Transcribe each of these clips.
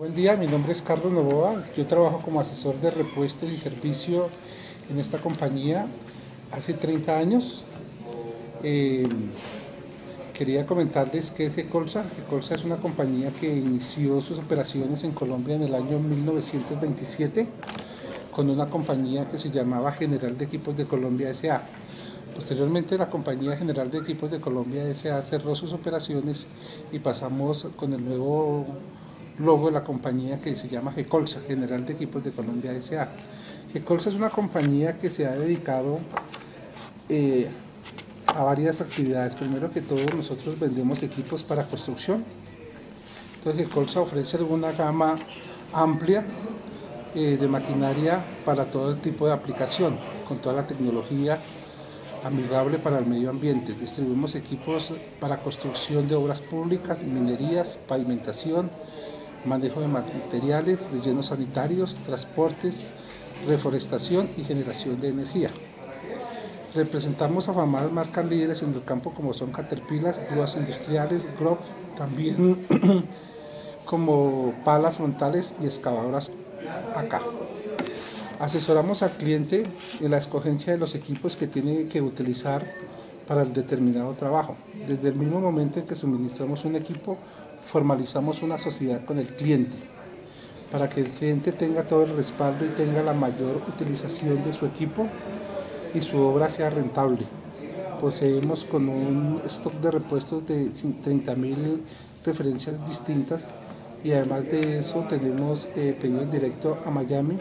Buen día, mi nombre es Carlos Novoa, yo trabajo como asesor de repuestos y servicio en esta compañía hace 30 años. Eh, Quería comentarles qué es Gecolsa. Gecolsa es una compañía que inició sus operaciones en Colombia en el año 1927 con una compañía que se llamaba General de Equipos de Colombia S.A. Posteriormente la compañía General de Equipos de Colombia S.A. cerró sus operaciones y pasamos con el nuevo logo de la compañía que se llama Gecolsa, General de Equipos de Colombia S.A. Gecolsa es una compañía que se ha dedicado a varias actividades. Primero que todo, nosotros vendemos equipos para construcción. Entonces Gecolsa ofrece una gama amplia de maquinaria para todo tipo de aplicación, con toda la tecnología amigable para el medio ambiente. Distribuimos equipos para construcción de obras públicas, minerías, pavimentación, manejo de materiales, rellenos sanitarios, transportes, reforestación y generación de energía. Representamos a afamadas marcas líderes en el campo como son Caterpillar, grúas industriales, Grob, también como palas frontales y excavadoras AK. Asesoramos al cliente en la escogencia de los equipos que tiene que utilizar para el determinado trabajo. Desde el mismo momento en que suministramos un equipo, formalizamos una sociedad con el cliente para que el cliente tenga todo el respaldo y tenga la mayor utilización de su equipo y su obra sea rentable. Poseemos con un stock de repuestos de 30.000 referencias distintas y además de eso tenemos pedidos directos a Miami,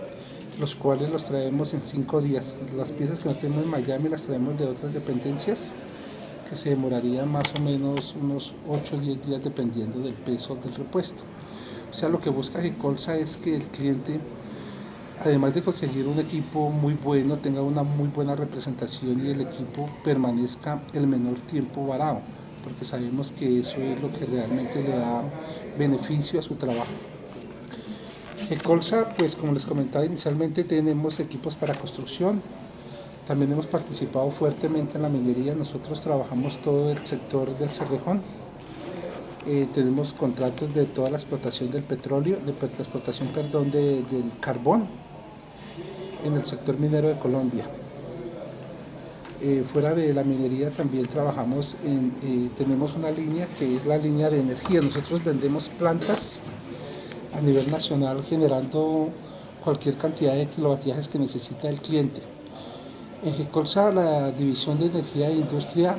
los cuales los traemos en 5 días. Las piezas que no tenemos en Miami las traemos de otras dependencias que se demorarían más o menos unos 8 o 10 días dependiendo del peso del repuesto. O sea, lo que busca Gecolsa es que el cliente, además de conseguir un equipo muy bueno, tenga una muy buena representación y el equipo permanezca el menor tiempo varado, porque sabemos que eso es lo que realmente le da beneficio a su trabajo. Gecolsa, pues como les comentaba inicialmente, tenemos equipos para construcción. También hemos participado fuertemente en la minería. Nosotros trabajamos todo el sector del Cerrejón. Tenemos contratos de toda la explotación del petróleo, de la explotación, perdón, del carbón en el sector minero de Colombia. Fuera de la minería también trabajamos tenemos una línea que es la línea de energía. Nosotros vendemos plantas a nivel nacional generando cualquier cantidad de kilovatiajes que necesita el cliente. En Gecolsa, la división de energía e industria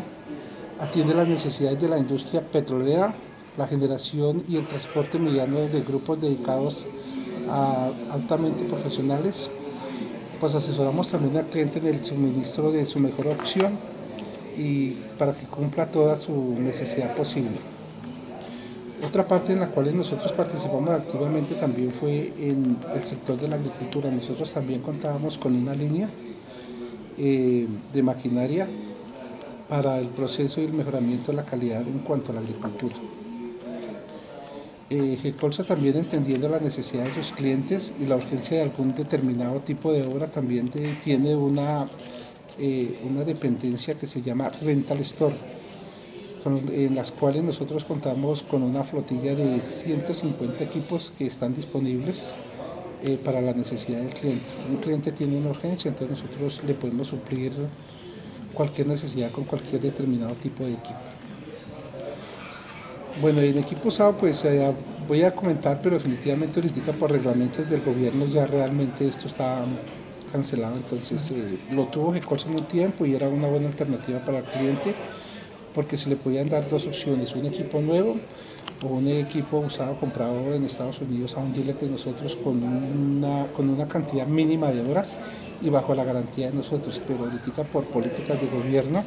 atiende las necesidades de la industria petrolera, la generación y el transporte mediano de grupos dedicados a altamente profesionales. Pues asesoramos también al cliente en el suministro de su mejor opción y para que cumpla toda su necesidad posible. Otra parte en la cual nosotros participamos activamente también fue en el sector de la agricultura. Nosotros también contábamos con una línea de maquinaria para el proceso y el mejoramiento de la calidad en cuanto a la agricultura. Gecolsa también, entendiendo la necesidad de sus clientes y la urgencia de algún determinado tipo de obra, también tiene una dependencia que se llama Rental Store, en las cuales nosotros contamos con una flotilla de 150 equipos que están disponibles para la necesidad del cliente. Un cliente tiene una urgencia, entonces nosotros le podemos suplir cualquier necesidad con cualquier determinado tipo de equipo. Bueno, en equipo usado pues voy a comentar, pero definitivamente ahorita por reglamentos del gobierno ya realmente esto está cancelado, entonces lo tuvo Gecolsa en un tiempo y era una buena alternativa para el cliente porque se le podían dar dos opciones, un equipo nuevo o un equipo usado comprado en Estados Unidos a un dealer de nosotros con una cantidad mínima de horas y bajo la garantía de nosotros, pero ahorita por políticas de gobierno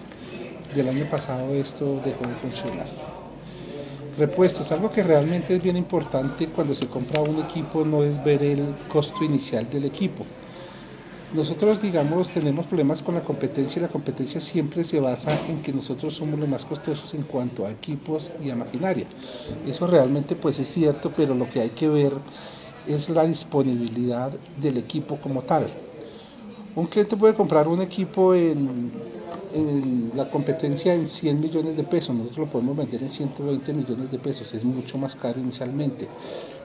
del año pasado esto dejó de funcionar. Repuestos, algo que realmente es bien importante cuando se compra un equipo no es ver el costo inicial del equipo. Nosotros, digamos, tenemos problemas con la competencia y la competencia siempre se basa en que nosotros somos los más costosos en cuanto a equipos y a maquinaria. Eso realmente pues es cierto, pero lo que hay que ver es la disponibilidad del equipo como tal. Un cliente puede comprar un equipo en la competencia en 100 millones de pesos, nosotros lo podemos vender en 120 millones de pesos, es mucho más caro inicialmente,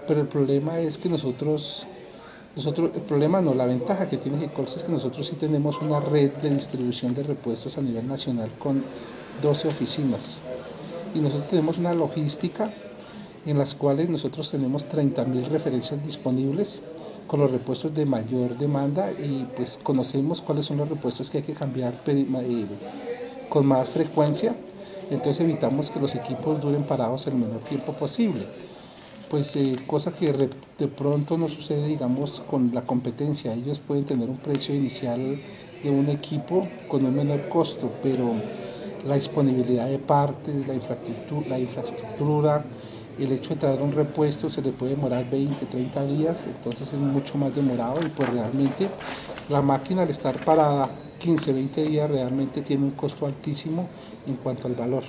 pero el problema es que el problema no, la ventaja que tiene Gecolsa es que nosotros sí tenemos una red de distribución de repuestos a nivel nacional con 12 oficinas y nosotros tenemos una logística en las cuales nosotros tenemos 30.000 referencias disponibles con los repuestos de mayor demanda y pues conocemos cuáles son los repuestos que hay que cambiar con más frecuencia, entonces evitamos que los equipos duren parados el menor tiempo posible. Pues cosa que de pronto no sucede, digamos, con la competencia. Ellos pueden tener un precio inicial de un equipo con un menor costo, pero la disponibilidad de partes, la infraestructura, el hecho de traer un repuesto se le puede demorar 20, 30 días, entonces es mucho más demorado y pues realmente la máquina al estar parada 15, 20 días realmente tiene un costo altísimo en cuanto al valor.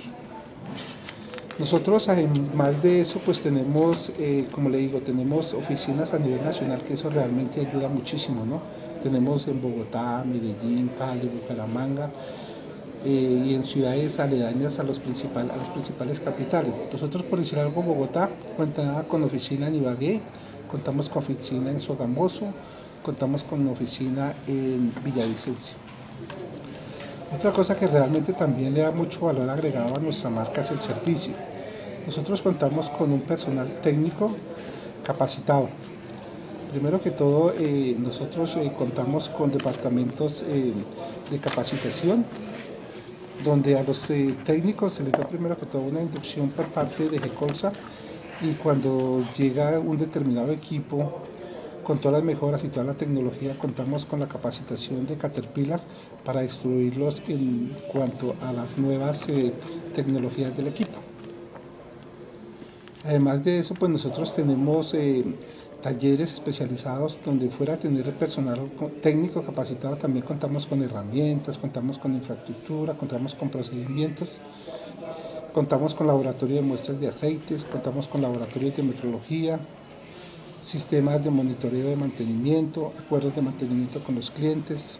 Nosotros además de eso pues tenemos, como le digo, tenemos oficinas a nivel nacional que eso realmente ayuda muchísimo, ¿no? Tenemos en Bogotá, Medellín, Cali, Bucaramanga y en ciudades aledañas a las principales capitales. Nosotros por decir algo, Bogotá cuenta con oficina en Ibagué, contamos con oficina en Sogamoso, contamos con oficina en Villavicencio. Otra cosa que realmente también le da mucho valor agregado a nuestra marca es el servicio. Nosotros contamos con un personal técnico capacitado. Primero que todo, nosotros contamos con departamentos de capacitación, donde a los técnicos se les da primero que todo una inducción por parte de Gecolsa y cuando llega un determinado equipo con todas las mejoras y toda la tecnología, contamos con la capacitación de Caterpillar para distribuirlos en cuanto a las nuevas tecnologías del equipo. Además de eso, pues nosotros tenemos talleres especializados donde fuera a tener personal técnico capacitado, también contamos con herramientas, contamos con infraestructura, contamos con procedimientos, contamos con laboratorio de muestras de aceites, contamos con laboratorios de metrología, sistemas de monitoreo de mantenimiento, acuerdos de mantenimiento con los clientes,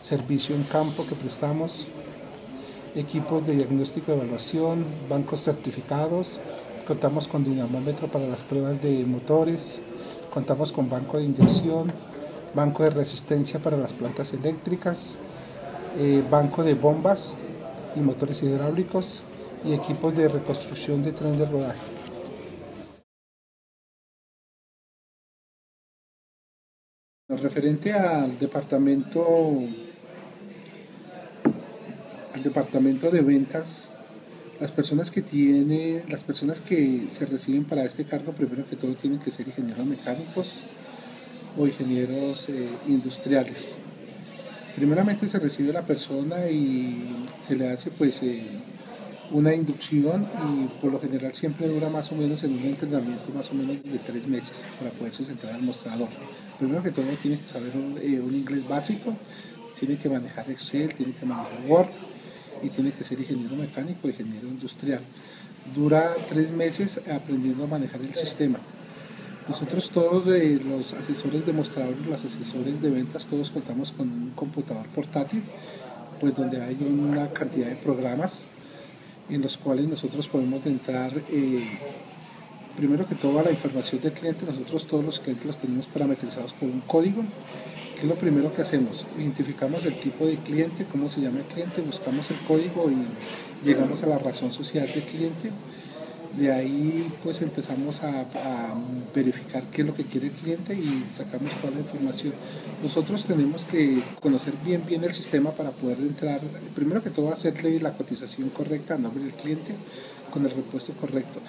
servicio en campo que prestamos, equipos de diagnóstico de evaluación, bancos certificados, contamos con dinamómetro para las pruebas de motores, contamos con banco de inyección, banco de resistencia para las plantas eléctricas, banco de bombas y motores hidráulicos y equipos de reconstrucción de tren de rodaje. Referente al departamento de ventas, las personas que se reciben para este cargo, primero que todo tienen que ser ingenieros mecánicos o ingenieros industriales. Primeramente se recibe la persona y se le hace pues una inducción y por lo general siempre dura más o menos en un entrenamiento más o menos de 3 meses para poderse sentar al mostrador. Primero que todo tiene que saber un inglés básico, tiene que manejar Excel, tiene que manejar Word y tiene que ser ingeniero mecánico, ingeniero industrial. Dura 3 meses aprendiendo a manejar el sistema. Nosotros todos los asesores de mostradores, los asesores de ventas, todos contamos con un computador portátil, pues donde hay una cantidad de programas en los cuales nosotros podemos entrar primero que todo a la información del cliente. Nosotros todos los clientes los tenemos parametrizados por un código, que es lo primero que hacemos. Identificamos el tipo de cliente, cómo se llama el cliente, buscamos el código y llegamos a la razón social del cliente. De ahí pues empezamos a verificar qué es lo que quiere el cliente y sacamos toda la información. Nosotros tenemos que conocer bien el sistema para poder entrar, primero que todo hacerle la cotización correcta a nombre del cliente con el repuesto correcto.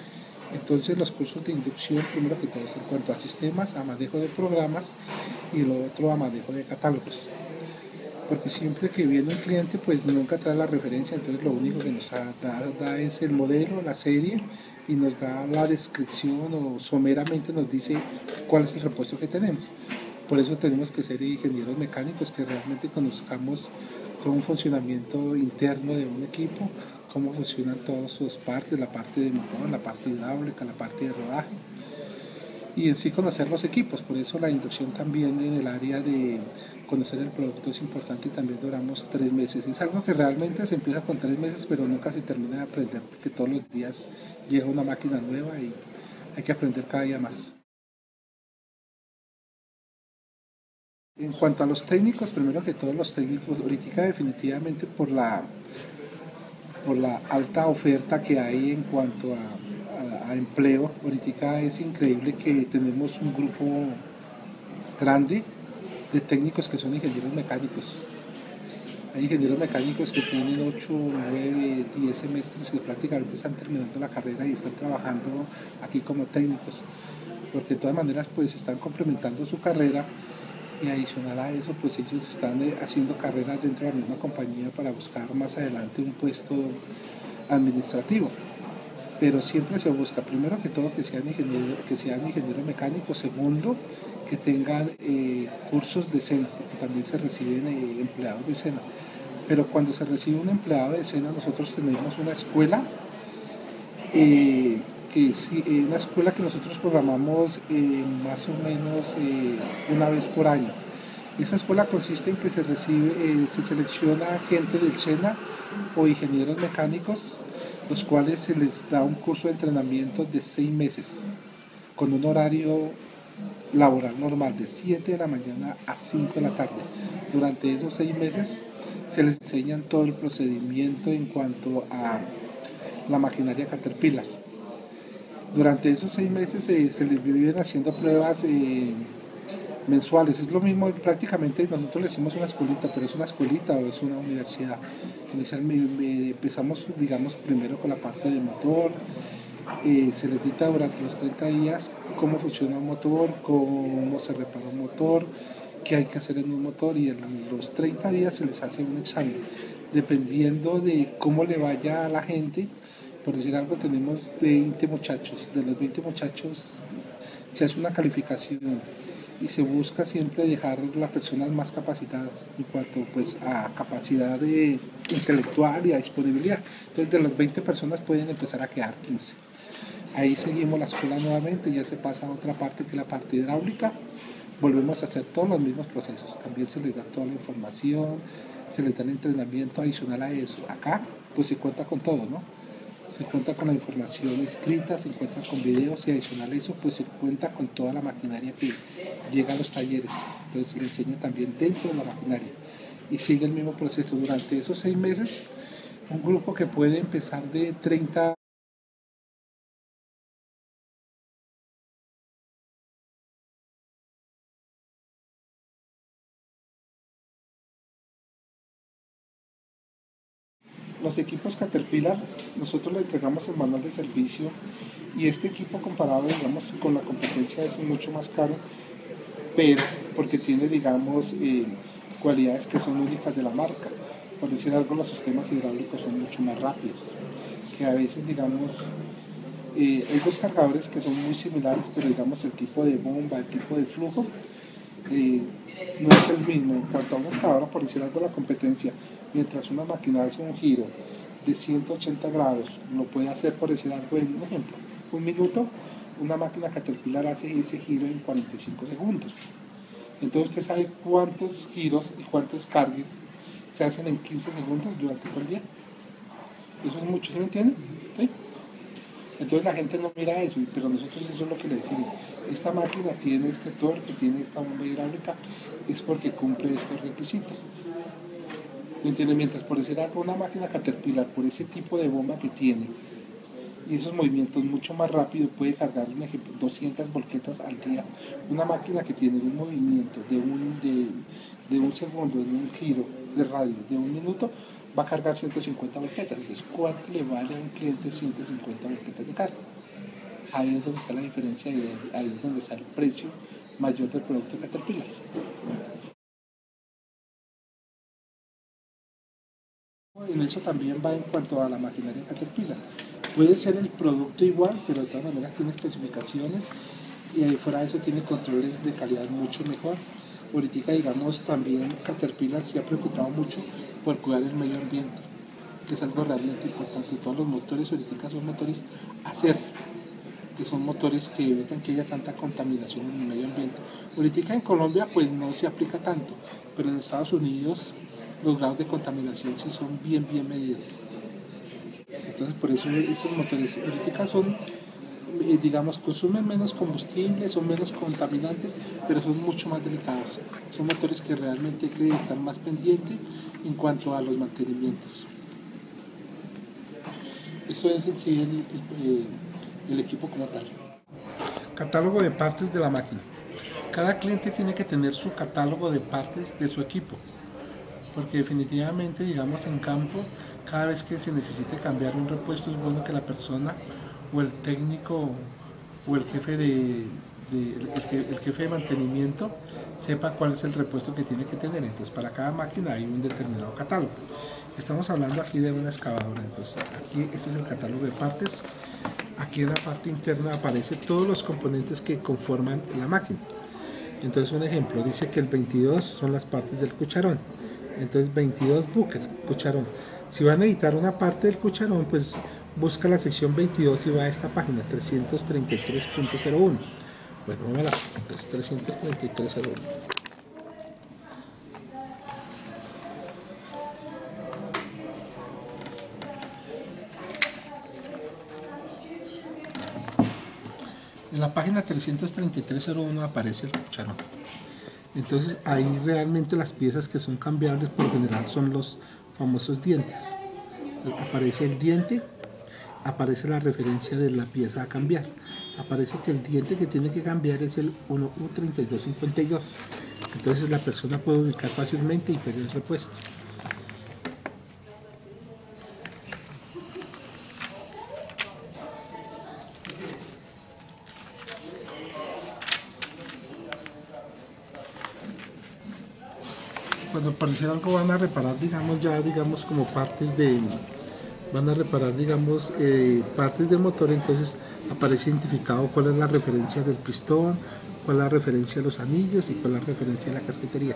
Entonces los cursos de inducción, primero que todo es en cuanto a sistemas, a manejo de programas y lo otro a manejo de catálogos. Porque siempre que viene un cliente pues nunca trae la referencia, entonces lo único que nos da es el modelo, la serie y nos da la descripción o someramente nos dice cuál es el repuesto que tenemos. Por eso tenemos que ser ingenieros mecánicos que realmente conozcamos todo un funcionamiento interno de un equipo, cómo funcionan todas sus partes, la parte de motor, la parte hidráulica, la parte de rodaje y en sí conocer los equipos. Por eso la inducción también en el área de conocer el producto es importante y también duramos 3 meses. Es algo que realmente se empieza con 3 meses pero nunca se termina de aprender porque todos los días llega una máquina nueva y hay que aprender cada día más. En cuanto a los técnicos, primero que todos los técnicos, ahorita definitivamente por la alta oferta que hay en cuanto a empleo, ahorita es increíble que tenemos un grupo grande de técnicos que son ingenieros mecánicos. Hay ingenieros mecánicos que tienen 8, 9, 10 semestres que prácticamente están terminando la carrera y están trabajando aquí como técnicos, porque de todas maneras pues están complementando su carrera y adicional a eso pues ellos están haciendo carreras dentro de la misma compañía para buscar más adelante un puesto administrativo. Pero siempre se busca, primero que todo, que sean ingenieros mecánicos, segundo, que tengan cursos de SENA, porque también se reciben empleados de SENA. Pero cuando se recibe un empleado de SENA, nosotros tenemos una escuela, una escuela que nosotros programamos más o menos una vez por año. Esa escuela consiste en que se selecciona gente del SENA o ingenieros mecánicos, los cuales se les da un curso de entrenamiento de 6 meses, con un horario laboral normal de 7 de la mañana a 5 de la tarde. Durante esos 6 meses se les enseñan todo el procedimiento en cuanto a la maquinaria Caterpillar. Durante esos 6 meses se les viven haciendo pruebas mensuales. Es lo mismo, prácticamente nosotros le decimos una escuelita, pero es una escuelita o es una universidad. Inicialmente empezamos, digamos, primero con la parte del motor. Se les dicta durante los 30 días cómo funciona un motor, cómo se repara un motor, qué hay que hacer en un motor, y en los 30 días se les hace un examen. Dependiendo de cómo le vaya a la gente, por decir algo, tenemos 20 muchachos. De los 20 muchachos se hace una calificación y se busca siempre dejar las personas más capacitadas en cuanto pues a capacidad intelectual y a disponibilidad. Entonces de las 20 personas pueden empezar a quedar 15. Ahí seguimos la escuela nuevamente, ya se pasa a otra parte que es la parte hidráulica. Volvemos a hacer todos los mismos procesos, también se les da toda la información, se les da el entrenamiento adicional a eso. Acá pues se cuenta con todo, ¿no? Se cuenta con la información escrita, se cuenta con videos y adicional a eso pues se cuenta con toda la maquinaria que llega a los talleres. Entonces se le enseña también dentro de la maquinaria y sigue el mismo proceso durante esos 6 meses. Un grupo que puede empezar de 30. Los equipos Caterpillar, nosotros le entregamos el manual de servicio, y este equipo comparado, digamos, con la competencia es mucho más caro, pero porque tiene, digamos, cualidades que son únicas de la marca. Por decir algo, los sistemas hidráulicos son mucho más rápidos, que a veces, digamos, hay dos cargadores que son muy similares, pero digamos el tipo de bomba, el tipo de flujo, no es el mismo. En cuanto a una excavadora, por decir algo, la competencia, mientras una máquina hace un giro de 180 grados, lo puede hacer, por decir algo, en un ejemplo, 1 minuto, una máquina Caterpillar hace ese giro en 45 segundos. Entonces usted sabe cuántos giros y cuántos cargues se hacen en 15 segundos durante todo el día. Eso es mucho, ¿se me entiende? ¿Sí? Entonces la gente no mira eso, pero nosotros eso es lo que le decimos. Esta máquina tiene este torque, tiene esta bomba hidráulica, es porque cumple estos requisitos. ¿Me entiende? Mientras, por decir algo, una máquina Caterpillar, por ese tipo de bomba que tiene y esos movimientos mucho más rápido, puede cargar, un ejemplo, 200 volquetas al día. Una máquina que tiene un movimiento de un segundo, de un giro de radio, de 1 minuto, va a cargar 150 volquetas. Entonces, ¿cuánto le vale a un cliente 150 volquetas de carga? Ahí es donde está la diferencia y ahí es donde está el precio mayor del producto de Caterpillar. En eso también va en cuanto a la maquinaria Caterpillar. Puede ser el producto igual, pero de todas maneras tiene especificaciones y ahí fuera de eso tiene controles de calidad mucho mejor. Ahorita, digamos, también Caterpillar se ha preocupado mucho por cuidar el medio ambiente, que es algo realmente importante. Todos los motores ahorita son motores ACER, que son motores que evitan que haya tanta contaminación en el medio ambiente. Ahorita en Colombia pues no se aplica tanto, pero en Estados Unidos los grados de contaminación sí son bien medidos. Entonces por eso esos motores ahorita son digamos, consumen menos combustible, son menos contaminantes, pero son mucho más delicados. Son motores que realmente hay que estar más pendiente en cuanto a los mantenimientos. Eso es en sí el equipo como tal. Catálogo de partes de la máquina. Cada cliente tiene que tener su catálogo de partes de su equipo, porque definitivamente, digamos, en campo, cada vez que se necesite cambiar un repuesto es bueno que la persona o el técnico o el jefe el jefe de mantenimiento sepa cuál es el repuesto que tiene que tener. Entonces, para cada máquina hay un determinado catálogo. Estamos hablando aquí de una excavadora. Entonces, aquí este es el catálogo de partes. Aquí en la parte interna aparecen todos los componentes que conforman la máquina. Entonces, un ejemplo, dice que el 22 son las partes del cucharón. Entonces, 22 buckets, cucharón. Si van a editar una parte del cucharón, pues busca la sección 22 y va a esta página, 333.01. Bueno, vamos a la 333.01. En la página 333.01 aparece el cucharón. Entonces ahí realmente las piezas que son cambiables por lo general son los famosos dientes. Entonces, aparece el diente, aparece la referencia de la pieza a cambiar. Aparece que el diente que tiene que cambiar es el 1U3252. Entonces la persona puede ubicar fácilmente y pedir el repuesto. Cuando apareciera algo van a reparar, digamos, ya digamos como partes de, van a reparar, digamos, partes de motor. Entonces aparece identificado cuál es la referencia del pistón, cuál es la referencia de los anillos y cuál es la referencia de la casquetería,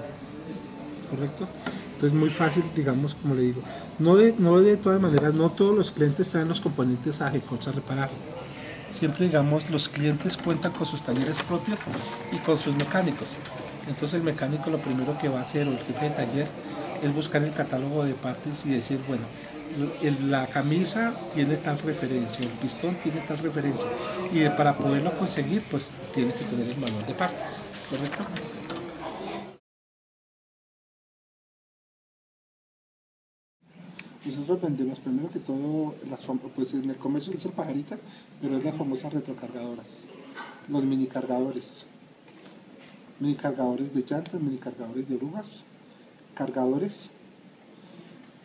¿correcto? Entonces muy fácil, digamos, como le digo, no de todas maneras, no todos los clientes traen los componentes a G-Colts a reparar. Siempre, digamos, los clientes cuentan con sus talleres propios y con sus mecánicos. Entonces el mecánico lo primero que va a hacer, o el jefe de taller, es buscar el catálogo de partes y decir, bueno, la camisa tiene tal referencia, el pistón tiene tal referencia, y para poderlo conseguir, pues tiene que tener el manual de partes, ¿correcto? Nosotros vendemos primero que todo, pues en el comercio dicen pajaritas, pero es las famosas retrocargadoras, los mini cargadores de llantas, mini cargadores de orugas, cargadores.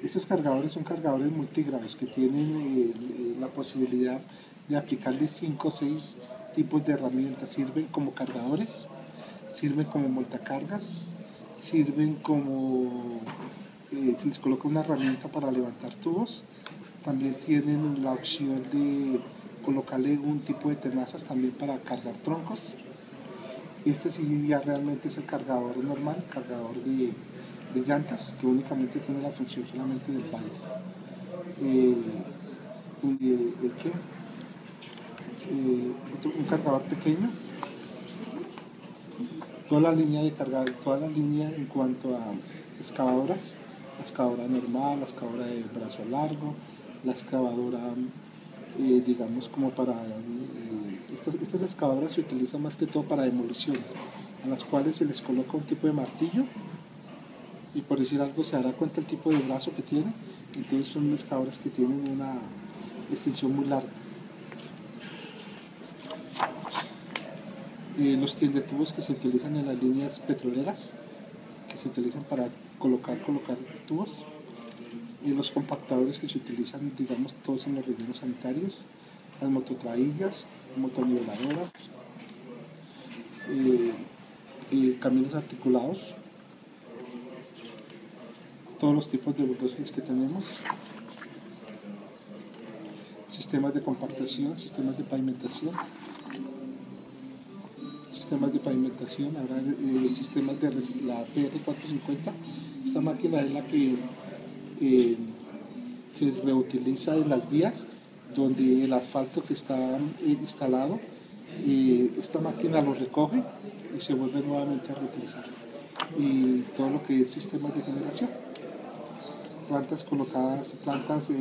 Estos cargadores son cargadores multigrados que tienen la posibilidad de aplicarle 5 o 6 tipos de herramientas. Sirven como cargadores, sirven como montacargas, sirven como les coloca una herramienta para levantar tubos. También tienen la opción de colocarle un tipo de tenazas también para cargar troncos. Este sí ya realmente es el cargador normal, cargador de llantas, que únicamente tiene la función solamente del balde. Un cargador pequeño. Toda la línea de cargador, toda la línea en cuanto a excavadoras, la excavadora normal, la excavadora de brazo largo, la excavadora, digamos, como para... estas excavadoras se utilizan más que todo para demoliciones, a las cuales se les coloca un tipo de martillo, y por decir algo se dará cuenta el tipo de brazo que tiene. Entonces son excavadoras que tienen una extensión muy larga. Los tiendetubos que se utilizan en las líneas petroleras, que se utilizan para colocar tubos, y los compactadores que se utilizan, digamos, todos en los rellenos sanitarios, las mototraillas, motoniveladoras, camiones articulados, todos los tipos de bulldozers que tenemos, sistemas de compactación, sistemas de pavimentación, ahora sistemas de la PR450. Esta máquina es la que se reutiliza en las vías donde el asfalto que está instalado, esta máquina lo recoge y se vuelve nuevamente a reutilizar. Y todo lo que es sistemas de generación, plantas colocadas, plantas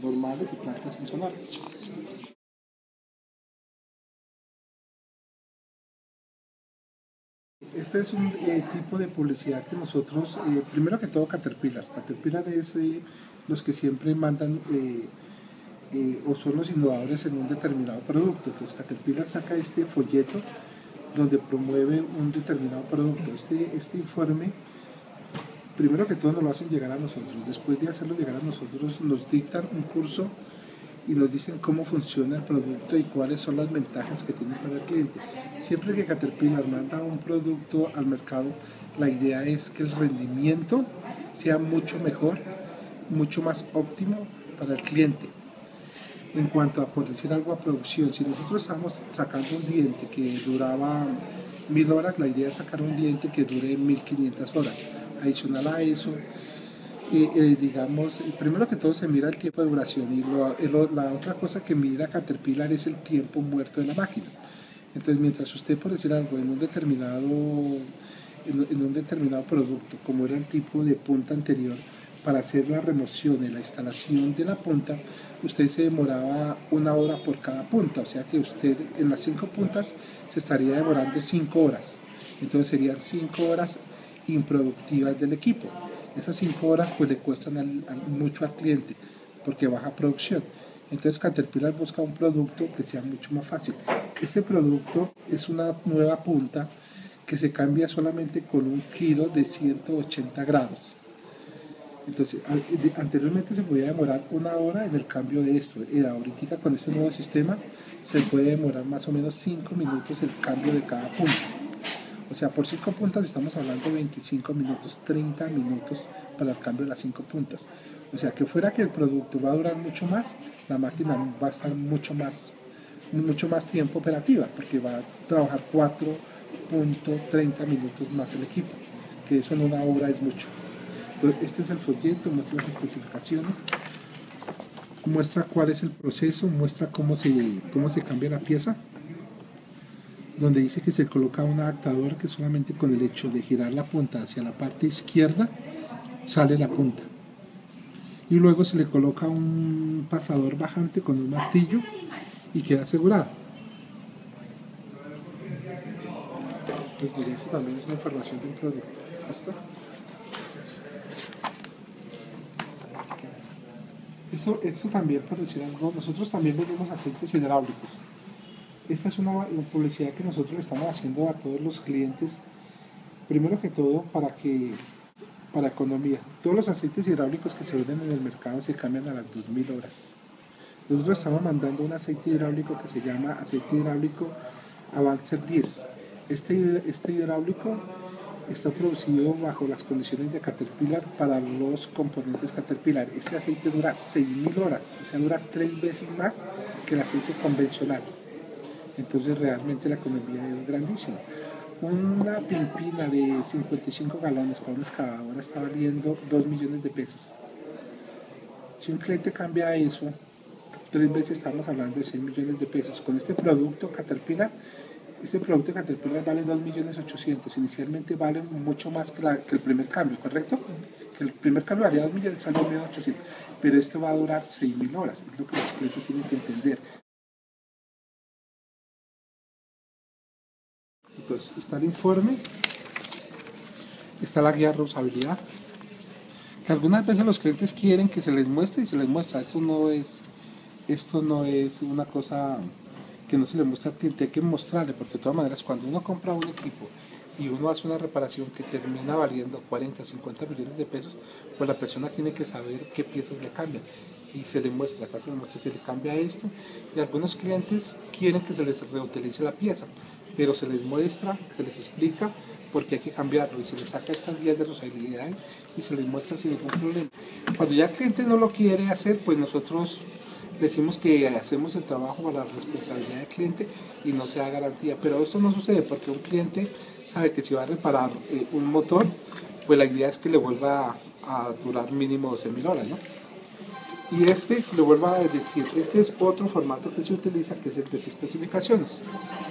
normales y plantas insonoras. Este es un tipo de publicidad que nosotros, primero que todo Caterpillar. Caterpillar es los que siempre mandan o son los innovadores en un determinado producto. Entonces Caterpillar saca este folleto donde promueve un determinado producto. Este informe, primero que todo nos lo hacen llegar a nosotros. Después de hacerlo llegar a nosotros, nos dictan un curso y nos dicen cómo funciona el producto y cuáles son las ventajas que tiene para el cliente. Siempre que Caterpillar manda un producto al mercado, la idea es que el rendimiento sea mucho mejor, mucho más óptimo para el cliente. En cuanto a, por decir algo, a producción, si nosotros estamos sacando un diente que duraba 1000 horas, la idea es sacar un diente que dure 1500 horas. Adicional a eso, digamos, primero que todo se mira el tiempo de duración y la otra cosa que mira Caterpillar es el tiempo muerto de la máquina. Entonces, mientras usted, por decir algo, en un determinado producto, como era el tipo de punta anterior, para hacer la remoción y la instalación de la punta, usted se demoraba 1 hora por cada punta, o sea que usted en las 5 puntas se estaría demorando 5 horas. Entonces serían 5 horas improductivas del equipo. Esas 5 horas pues le cuestan mucho al cliente porque baja producción. Entonces Caterpillar busca un producto que sea mucho más fácil. Este producto es una nueva punta que se cambia solamente con un giro de 180 grados. Entonces, anteriormente se podía demorar 1 hora en el cambio de esto. Ahorita con este nuevo sistema se puede demorar más o menos 5 minutos el cambio de cada punta. O sea, por 5 puntas estamos hablando de 25 minutos, 30 minutos para el cambio de las 5 puntas. O sea, que fuera que el producto va a durar mucho más, la máquina va a estar mucho más tiempo operativa, porque va a trabajar 4.30 minutos más el equipo, que eso en 1 hora es mucho. Entonces, este es el folleto, muestra las especificaciones, muestra cuál es el proceso, muestra cómo se cambia la pieza, donde dice que se coloca un adaptador que solamente con el hecho de girar la punta hacia la parte izquierda sale la punta. Y luego se le coloca un pasador bajante con un martillo y queda asegurado. Pues mira, esto también es una información del producto. ¿Listo? Esto también, por decir algo, nosotros también vendemos aceites hidráulicos. Esta es una publicidad que nosotros le estamos haciendo a todos los clientes, primero que todo para economía. Todos los aceites hidráulicos que se venden en el mercado se cambian a las 2000 horas. Nosotros estamos mandando un aceite hidráulico que se llama aceite hidráulico Avancer 10. Este hidráulico está producido bajo las condiciones de Caterpillar para los componentes Caterpillar. Este aceite dura 6000 horas, o sea, dura 3 veces más que el aceite convencional. Entonces realmente la economía es grandísima. Una pimpina de 55 galones para una excavadora está valiendo 2 millones de pesos. Si un cliente cambia eso, 3 veces estamos hablando de 6 millones de pesos. Con este producto Caterpillar vale 2.800.000. Inicialmente vale mucho más que el primer cambio, ¿correcto? Que el primer cambio valía 2 millones, sale 2.800.000. Pero este va a durar 6.000 horas. Es lo que los clientes tienen que entender. Entonces, está el informe, está la guía de usabilidad, que algunas veces los clientes quieren que se les muestre y se les muestra. Esto no es una cosa que no se le muestra al cliente, hay que mostrarle, porque de todas maneras cuando uno compra un equipo y uno hace una reparación que termina valiendo 40, 50 millones de pesos, pues la persona tiene que saber qué piezas le cambian. Y se le muestra, acá se le muestra, se le cambia esto, y algunos clientes quieren que se les reutilice la pieza, pero se les muestra, se les explica porque hay que cambiarlo y se les saca estas guías de usabilidad y se les muestra sin ningún problema. Cuando ya el cliente no lo quiere hacer, pues nosotros decimos que hacemos el trabajo para la responsabilidad del cliente y no se da garantía, pero esto no sucede porque un cliente sabe que si va a reparar un motor, pues la idea es que le vuelva a durar mínimo 12.000 horas, ¿no? Y le vuelvo a decir, este es otro formato que se utiliza, que es el de especificaciones.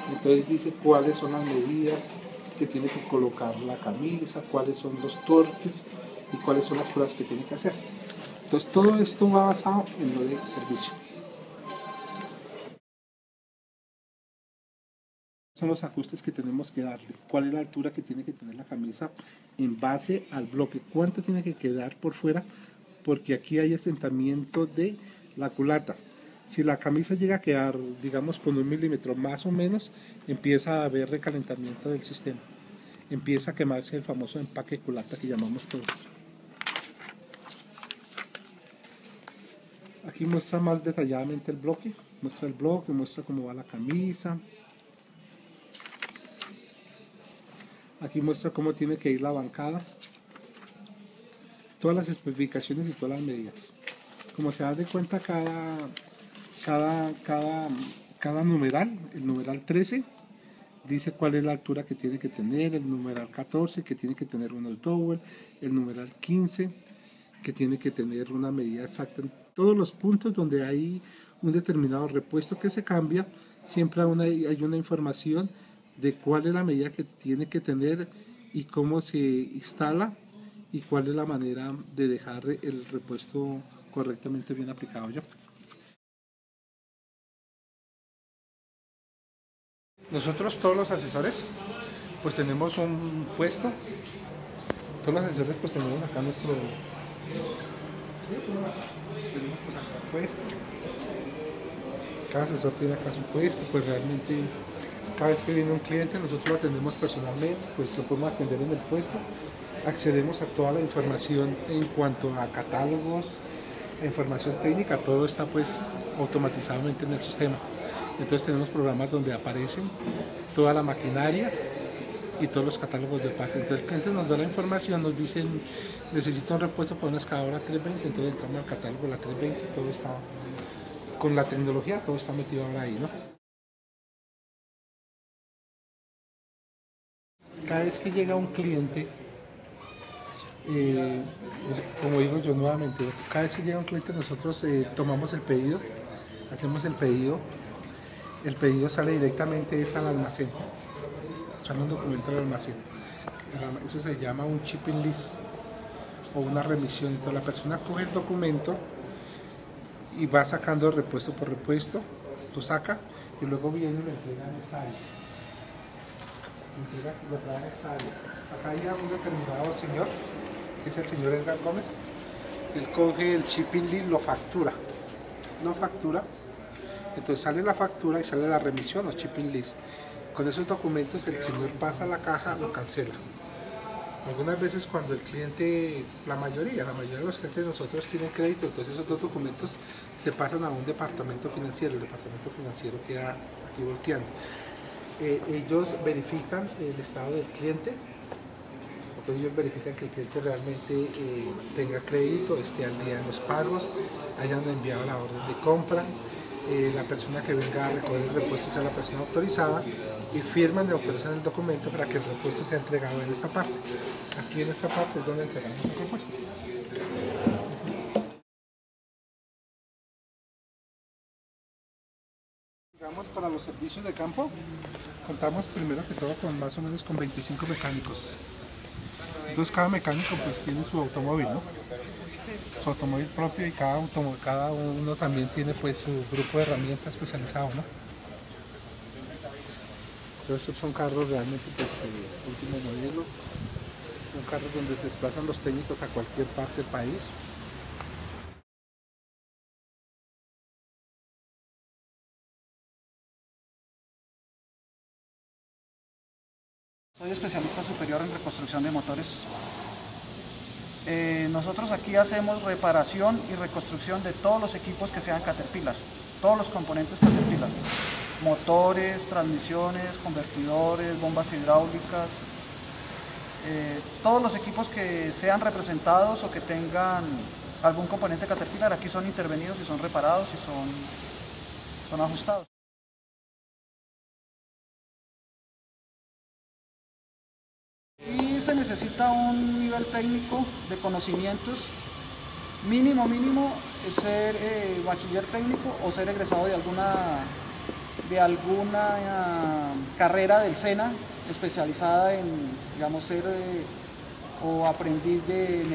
Entonces dice cuáles son las medidas que tiene que colocar la camisa, cuáles son los torques y cuáles son las pruebas que tiene que hacer. Entonces todo esto va basado en lo de servicio. Son los ajustes que tenemos que darle. ¿Cuál es la altura que tiene que tener la camisa en base al bloque? ¿Cuánto tiene que quedar por fuera? Porque aquí hay asentamiento de la culata. Si la camisa llega a quedar, digamos, con 1 milímetro más o menos, empieza a haber recalentamiento del sistema. Empieza a quemarse el famoso empaque culata que llamamos todos. Aquí muestra más detalladamente el bloque. Muestra el bloque, muestra cómo va la camisa. Aquí muestra cómo tiene que ir la bancada. Todas las especificaciones y todas las medidas. Como se da de cuenta, cada numeral, el numeral 13 dice cuál es la altura que tiene que tener, el numeral 14 que tiene que tener unos double, el numeral 15 que tiene que tener una medida exacta. En todos los puntos donde hay un determinado repuesto que se cambia, siempre hay una información de cuál es la medida que tiene que tener y cómo se instala y cuál es la manera de dejar el repuesto correctamente bien aplicado ya. Nosotros todos los asesores pues tenemos un puesto, todos los asesores pues tenemos acá nuestro tenemos pues acá un puesto, cada asesor tiene acá su puesto, pues realmente cada vez que viene un cliente nosotros lo atendemos personalmente, pues lo podemos atender en el puesto, accedemos a toda la información en cuanto a catálogos, a información técnica, todo está pues automatizadamente en el sistema. Entonces tenemos programas donde aparecen toda la maquinaria y todos los catálogos de parte. Entonces el cliente nos da la información, nos dicen necesito un repuesto para una excavadora 320, entonces entramos al catálogo de la 320, todo está con la tecnología, todo está metido ahora ahí, ¿no? Cada vez que llega un cliente, como digo yo nuevamente, cada vez que llega un cliente nosotros tomamos el pedido, hacemos el pedido sale directamente al almacén, sale un documento al almacén, eso se llama un shipping list o una remisión. Entonces la persona coge el documento y va sacando repuesto por repuesto, lo saca y luego viene y lo entrega en esta área. Lo trae a esta área. Acá hay un determinado señor, que es el señor Edgar Gómez, él coge el shipping list, lo factura, entonces sale la factura y sale la remisión o shipping list. Con esos documentos el señor pasa a la caja, lo cancela. Algunas veces cuando el cliente, la mayoría de los clientes de nosotros tienen crédito, entonces esos dos documentos se pasan a un departamento financiero, el departamento financiero queda aquí volteando. Ellos verifican el estado del cliente, entonces ellos verifican que el cliente realmente tenga crédito, esté al día en los pagos, hayan enviado la orden de compra, la persona que venga a recoger el repuesto sea la persona autorizada y firman y autorizan el documento para que el repuesto sea entregado en esta parte. Aquí en esta parte es donde entregamos el repuesto. Digamos, para los servicios de campo, contamos primero que todo con más o menos con 25 mecánicos. Entonces cada mecánico pues tiene su automóvil, ¿no? Su automóvil propio y cada uno también tiene pues su grupo de herramientas especializado, ¿no? Entonces estos son carros realmente pues último modelo, son carros donde se desplazan los técnicos a cualquier parte del país. Soy especialista superior en reconstrucción de motores. Nosotros aquí hacemos reparación y reconstrucción de todos los equipos que sean Caterpillar, todos los componentes Caterpillar, motores, transmisiones, convertidores, bombas hidráulicas, todos los equipos que sean representados o que tengan algún componente Caterpillar aquí son intervenidos y son reparados y son ajustados. Y se necesita un nivel técnico de conocimientos mínimo ser bachiller técnico o ser egresado de alguna carrera del SENA especializada en, digamos, ser o aprendiz de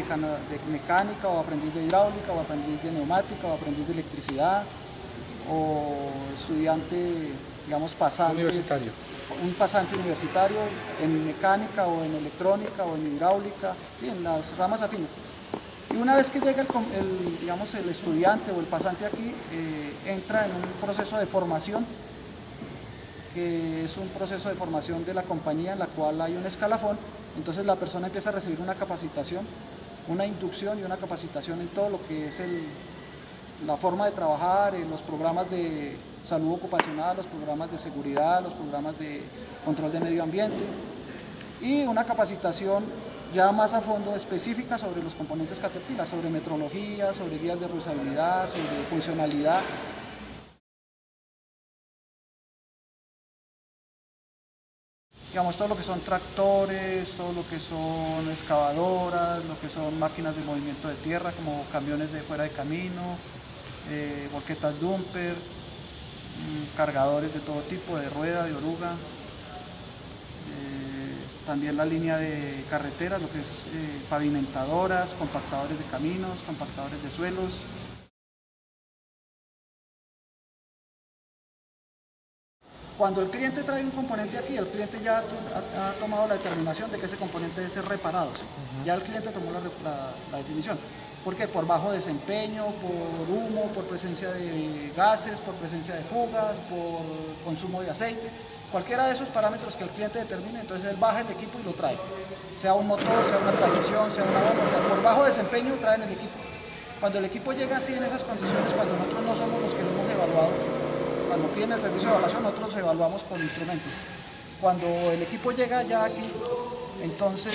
mecánica o aprendiz de hidráulica o aprendiz de neumática o aprendiz de electricidad o estudiante digamos, pasante. Universitario. Un pasante universitario en mecánica o en electrónica o en hidráulica, ¿sí? En las ramas afines. Y una vez que llega digamos, el estudiante o el pasante aquí, entra en un proceso de formación, que es un proceso de formación de la compañía en la cual hay un escalafón. Entonces la persona empieza a recibir una capacitación, una inducción y una capacitación en todo lo que es la forma de trabajar, en los programas de salud ocupacional, los programas de seguridad, los programas de control de medio ambiente, y una capacitación ya más a fondo específica sobre los componentes Caterpillar, sobre metrología, sobre guías de reusabilidad, sobre funcionalidad. Digamos, todo lo que son tractores, todo lo que son excavadoras, lo que son máquinas de movimiento de tierra, como camiones de fuera de camino, volquetas dumper, cargadores de todo tipo, de rueda, de oruga. También la línea de carreteras, lo que es pavimentadoras, compactadores de caminos, compactadores de suelos. Cuando el cliente trae un componente aquí, el cliente ya ha tomado la determinación de que ese componente debe ser reparado. ¿Sí? Ya el cliente tomó la definición. ¿Por qué? Por bajo desempeño, por humo, por presencia de gases, por presencia de fugas, por consumo de aceite. Cualquiera de esos parámetros que el cliente determine, entonces él baja el equipo y lo trae. Sea un motor, sea una transmisión, sea una bomba, sea por bajo desempeño traen el equipo. Cuando el equipo llega así en esas condiciones, cuando nosotros no somos los que lo hemos evaluado, cuando piden el servicio de evaluación, nosotros evaluamos por instrumentos. Cuando el equipo llega ya aquí, entonces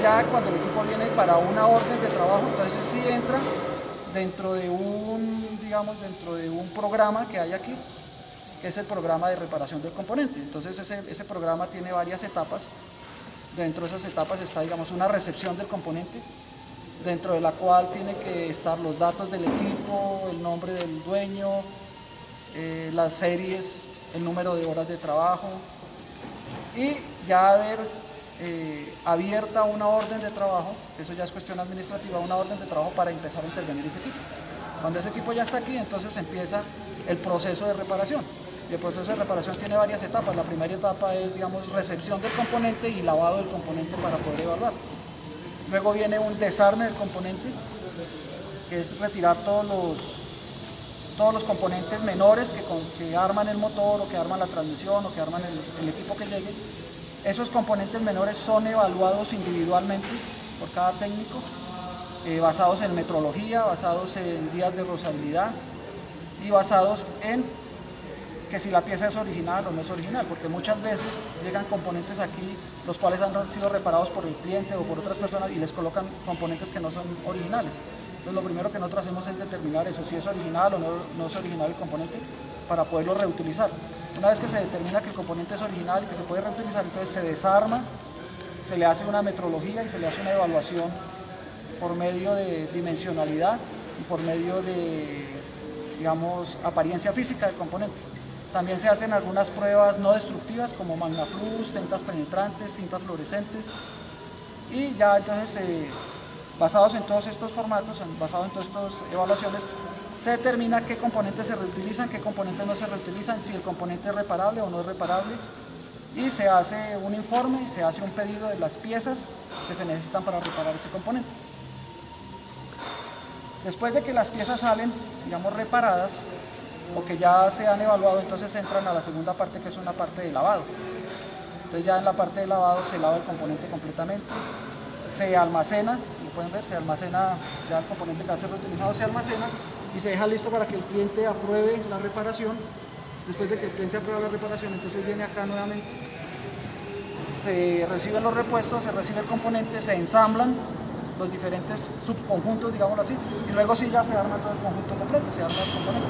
ya cuando el equipo viene para una orden de trabajo, entonces sí entra dentro de un programa que hay aquí, que es el programa de reparación del componente. Entonces ese programa tiene varias etapas. Dentro de esas etapas está, digamos, una recepción del componente, dentro de la cual tiene que estar los datos del equipo, el nombre del dueño, las series, el número de horas de trabajo, y ya haber abierta una orden de trabajo, eso ya es cuestión administrativa, una orden de trabajo para empezar a intervenir ese equipo. Cuando ese equipo ya está aquí, entonces empieza el proceso de reparación. Y el proceso de reparación tiene varias etapas. La primera etapa es, digamos, recepción del componente y lavado del componente para poder evaluar. Luego viene un desarme del componente, que es retirar todos los componentes menores que arman el motor o que arman la transmisión o que arman el equipo que llegue. Esos componentes menores son evaluados individualmente por cada técnico, basados en metrología, basados en guías de reusabilidad y basados en que si la pieza es original o no es original, porque muchas veces llegan componentes aquí los cuales han sido reparados por el cliente o por otras personas y les colocan componentes que no son originales. Entonces lo primero que nosotros hacemos es determinar eso, si es original o no es original el componente, para poderlo reutilizar. Una vez que se determina que el componente es original y que se puede reutilizar, entonces se desarma, se le hace una metrología y se le hace una evaluación por medio de dimensionalidad y por medio de, digamos, apariencia física del componente. También se hacen algunas pruebas no destructivas como magnaflux, tintas penetrantes, tintas fluorescentes, y ya entonces basados en todos estos formatos, basados en todas estas evaluaciones, se determina qué componentes se reutilizan, qué componentes no se reutilizan, si el componente es reparable o no es reparable, y se hace un informe, se hace un pedido de las piezas que se necesitan para reparar ese componente. Después de que las piezas salen, digamos, reparadas, o que ya se han evaluado, entonces entran a la segunda parte, que es una parte de lavado. Entonces ya en la parte de lavado se lava el componente completamente, se almacena, como pueden ver, se almacena ya el componente que va a ser reutilizado, se almacena y se deja listo para que el cliente apruebe la reparación. Después de que el cliente aprueba la reparación, entonces viene acá nuevamente, se reciben los repuestos, se recibe el componente, se ensamblan los diferentes subconjuntos, digámoslo así, y luego sí ya se arma todo el conjunto completo, se arma el componente.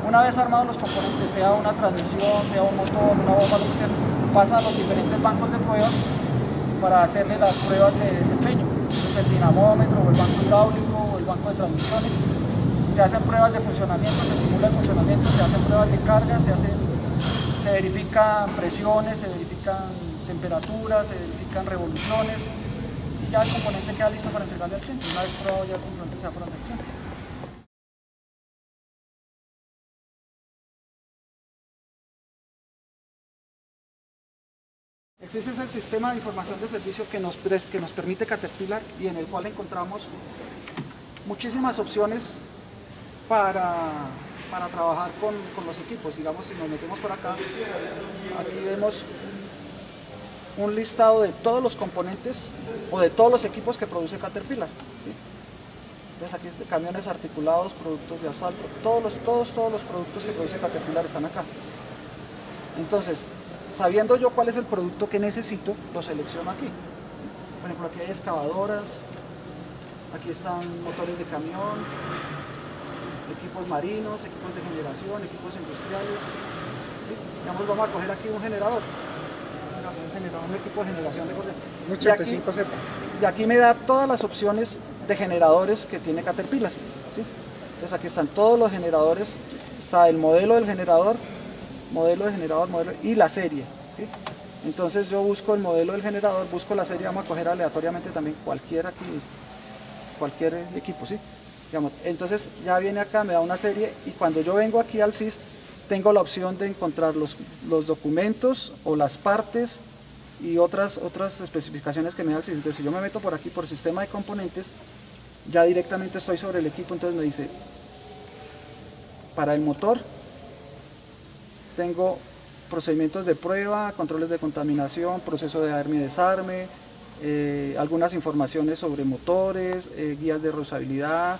Una vez armados los componentes, sea una transmisión, sea un motor, una bomba, lo que sea, pasa a los diferentes bancos de prueba para hacerle las pruebas de desempeño. Entonces el dinamómetro, o el banco hidráulico, o el banco de transmisiones. Se hacen pruebas de funcionamiento, se simula el funcionamiento, se hacen pruebas de carga, se verifican presiones, se verifican temperaturas, se verifican revoluciones, y ya el componente queda listo para entregarle al cliente. Una vez probado ya el componente se va para el cliente. Ese es el sistema de información de servicio que nos permite Caterpillar y en el cual encontramos muchísimas opciones para trabajar con los equipos. Digamos, si nos metemos por acá, aquí vemos un listado de todos los componentes o de todos los equipos que produce Caterpillar, ¿sí? Entonces aquí es de camiones articulados, productos de asfalto, todos los productos que produce Caterpillar están acá. Entonces, sabiendo yo cuál es el producto que necesito, lo selecciono aquí. Por ejemplo, aquí hay excavadoras, aquí están motores de camión, equipos marinos, equipos de generación, equipos industriales. ¿Sí? Digamos, vamos a coger aquí un generador, un equipo de generación de corriente. Y aquí me da todas las opciones de generadores que tiene Caterpillar. ¿Sí? Entonces aquí están todos los generadores, está el modelo del generador, modelo y la serie. ¿Sí? Entonces yo busco el modelo del generador, busco la serie, vamos a coger aleatoriamente también cualquier equipo. ¿Sí? Digamos, entonces ya viene acá, me da una serie y cuando yo vengo aquí al SIS tengo la opción de encontrar los documentos o las partes y otras especificaciones que me da el SIS. Entonces si yo me meto por aquí por sistema de componentes, ya directamente estoy sobre el equipo, entonces me dice, para el motor tengo procedimientos de prueba, controles de contaminación, proceso de arme y desarme, algunas informaciones sobre motores, guías de reusabilidad,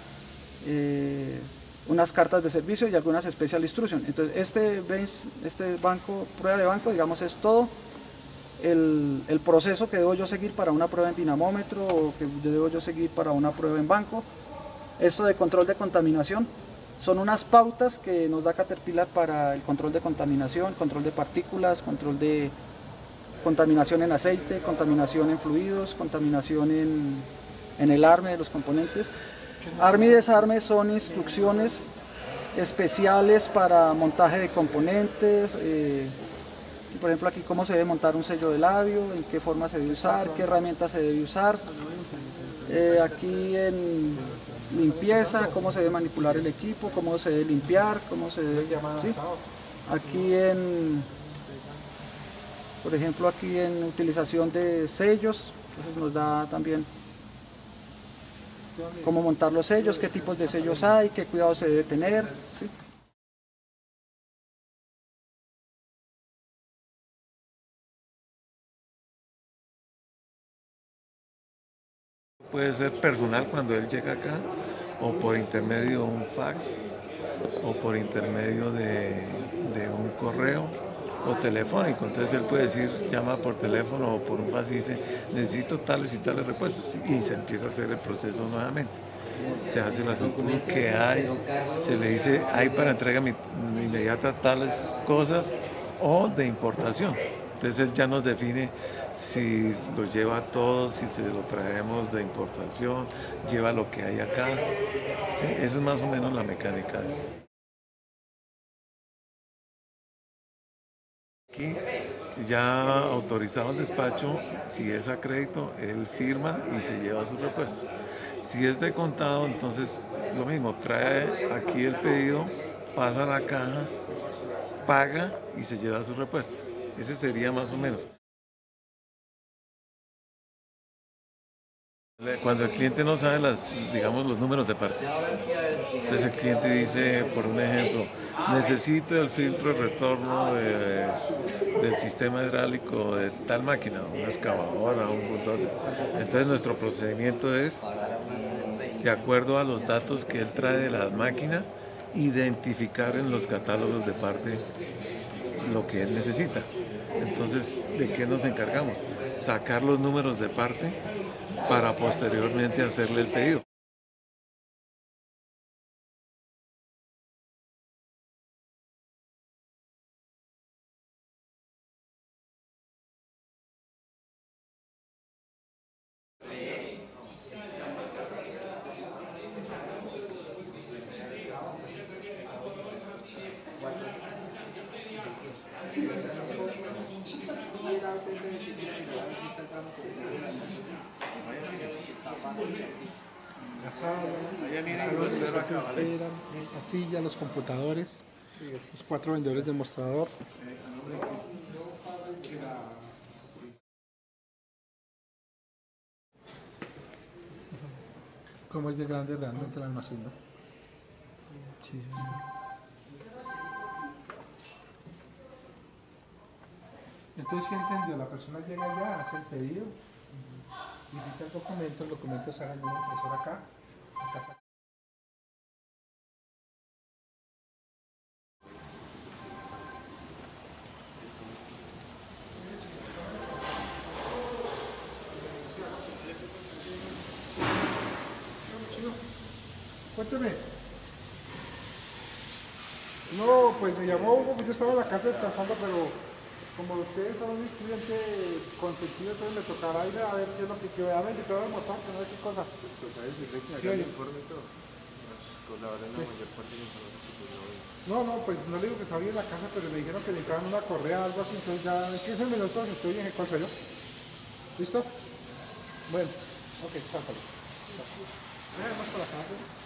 unas cartas de servicio y algunas special instructions. Entonces este prueba de banco, digamos, es todo el proceso que debo yo seguir para una prueba en dinamómetro o que debo yo seguir para una prueba en banco. Esto de control de contaminación son unas pautas que nos da Caterpillar para el control de contaminación, control de partículas, control de contaminación en aceite, contaminación en fluidos, contaminación en el arme de los componentes. Arme y desarme son instrucciones especiales para montaje de componentes, por ejemplo aquí cómo se debe montar un sello de labio, en qué forma se debe usar, qué herramienta se debe usar. Aquí en limpieza, cómo se debe manipular el equipo, cómo se debe limpiar, cómo se debe llamar. ¿Sí? Aquí por ejemplo aquí en utilización de sellos, entonces nos da también cómo montar los sellos, qué tipos de sellos hay, qué cuidado se debe tener. ¿Sí? Puede ser personal cuando él llega acá, o por intermedio de un fax, o por intermedio de un correo, o telefónico. Entonces él puede decir, llama por teléfono o por un fax y dice, necesito tales y tales repuestos, y se empieza a hacer el proceso nuevamente. Se hace la solicitud que hay, se le dice, hay para entrega inmediata tales cosas o de importación. Entonces él ya nos define si lo lleva todo, si se lo traemos de importación, lleva lo que hay acá. ¿Sí? Eso es más o menos la mecánica. Aquí ya autorizado el despacho, si es a crédito, él firma y se lleva sus repuestos. Si es de contado, entonces lo mismo, trae aquí el pedido, pasa a la caja, paga y se lleva sus repuestos. Ese sería más o menos. Cuando el cliente no sabe digamos, los números de parte, entonces el cliente dice, por un ejemplo, necesito el filtro de retorno del sistema hidráulico de tal máquina, una excavadora, un bulldozer. Entonces nuestro procedimiento es, de acuerdo a los datos que él trae de la máquina, identificar en los catálogos de parte lo que él necesita. Entonces, ¿de qué nos encargamos? Sacar los números de parte para posteriormente hacerle el pedido. La silla, los computadores, los 4 vendedores de mostrador. cómo es de grande realmente el almacén, ¿no? Sí. Entonces, ¿sí entendió? La persona llega allá, hace el pedido, visita el documento sale en una impresora acá, acá. Cuénteme. No, pues me llamó Hugo, yo estaba en la casa descansando, pero como ustedes son mis clientes consentidos, entonces me tocará ir a ver qué es lo que quiero. Ya me invitaron a almorzar, que no sé qué cosa. Pues a decirle que Sí, haga el oye. informe y todo. Nos colaboren la mayor parte del informe que pues no hoy. No, pues no le digo que estaba bien en la casa, pero me dijeron que le entraban una correa, algo así, entonces ya en 15 minutos estoy en el cosa yo. ¿Listo? Bueno, ok, chápalo. Vamos para la casa.